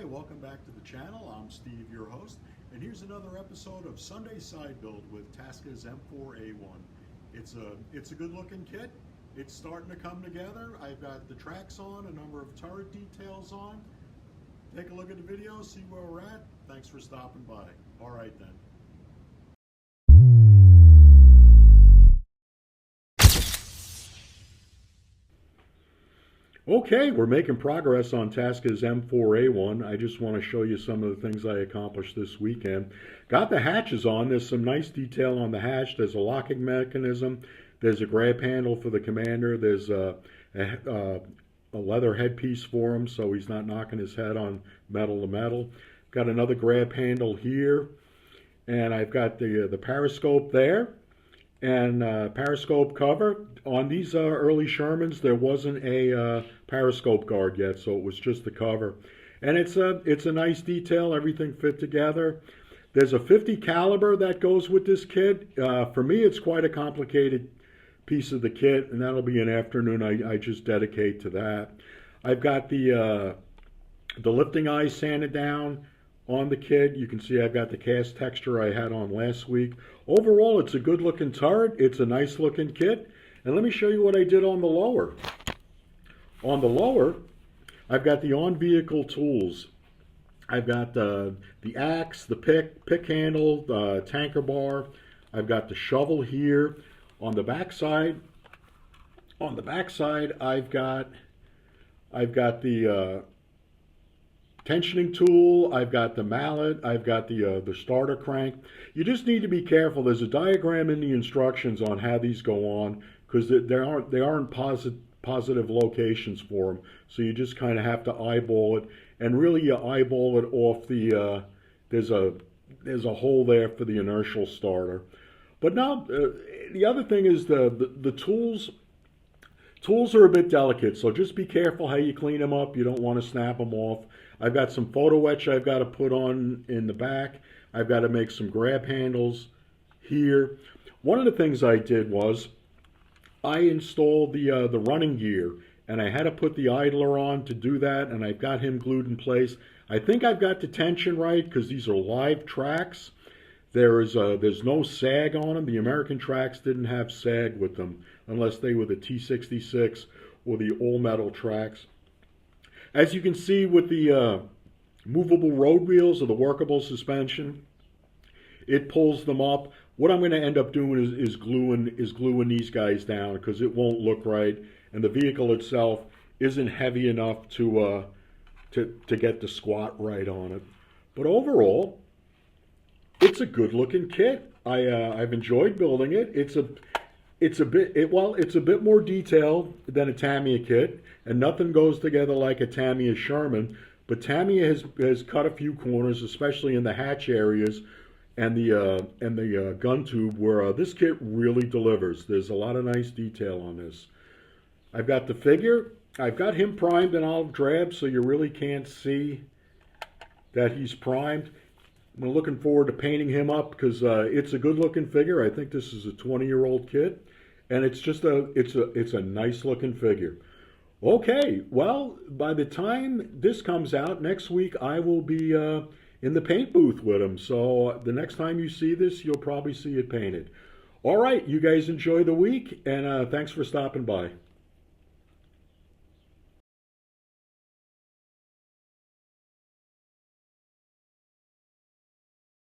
Hi, welcome back to the channel. I'm Steve, your host, and here's another episode of Sunday Side Build with TASCA's M4A1. It's a good looking kit. It's starting to come together. I've got the tracks on, a number of turret details on. Take a look at the video, see where we're at. Thanks for stopping by. All right then. Okay, we're making progress on TASCA's M4A1. I just want to show you some of the things I accomplished this weekend. Got the hatches on. There's some nice detail on the hatch. There's a locking mechanism. There's a grab handle for the commander. There's a leather headpiece for him so he's not knocking his head on metal to metal. Got another grab handle here. And I've got the periscope there. And periscope cover. On these early Shermans, there wasn't a periscope guard yet, so it was just the cover. And it's a nice detail. Everything fit together. There's a 50 caliber that goes with this kit. For me, it's quite a complicated piece of the kit, and that'll be an afternoon I just dedicate to that. I've got the lifting eyes sanded down on the kit. You can see I've got the cast texture I had on last week. Overall, it's a good looking turret. It's a nice looking kit. And let me show you what I did on the lower. On the lower, I've got the on-vehicle tools. I've got the axe, the pick handle, the tanker bar. I've got the shovel here. On the back side, I've got the tensioning tool, I've got the mallet, I've got the starter crank. You just need to be careful. There's a diagram in the instructions on how these go on because they aren't positive locations for them. So you just kind of have to eyeball it, and really you eyeball it off the there's a hole there for the inertial starter. But now the other thing is the tools. Tools are a bit delicate, so just be careful how you clean them up. You don't want to snap them off. I've got some photo etch I've got to put on in the back. I've got to make some grab handles here. One of the things I did was I installed the running gear, and I had to put the idler on to do that, and I've got him glued in place. I think I've got the tension right because these are live tracks. There's no sag on them. The American tracks didn't have sag with them unless they were the T66 or the all-metal tracks. As you can see with the movable road wheels or the workable suspension, it pulls them up. What I'm going to end up doing is gluing these guys down because it won't look right, and the vehicle itself isn't heavy enough to get the squat right on it. But overall, it's a good-looking kit. I've enjoyed building it. It's a bit more detailed than a Tamiya kit, and nothing goes together like a Tamiya Sherman. But Tamiya has cut a few corners, especially in the hatch areas and the gun tube, where this kit really delivers. There's a lot of nice detail on this. I've got the figure. I've got him primed in olive drab, so you really can't see that he's primed. I'm looking forward to painting him up because it's a good-looking figure. I think this is a 20-year-old kit, and it's a nice-looking figure. Okay, well, by the time this comes out next week, I will be in the paint booth with him. So the next time you see this, you'll probably see it painted. All right, you guys enjoy the week, and thanks for stopping by.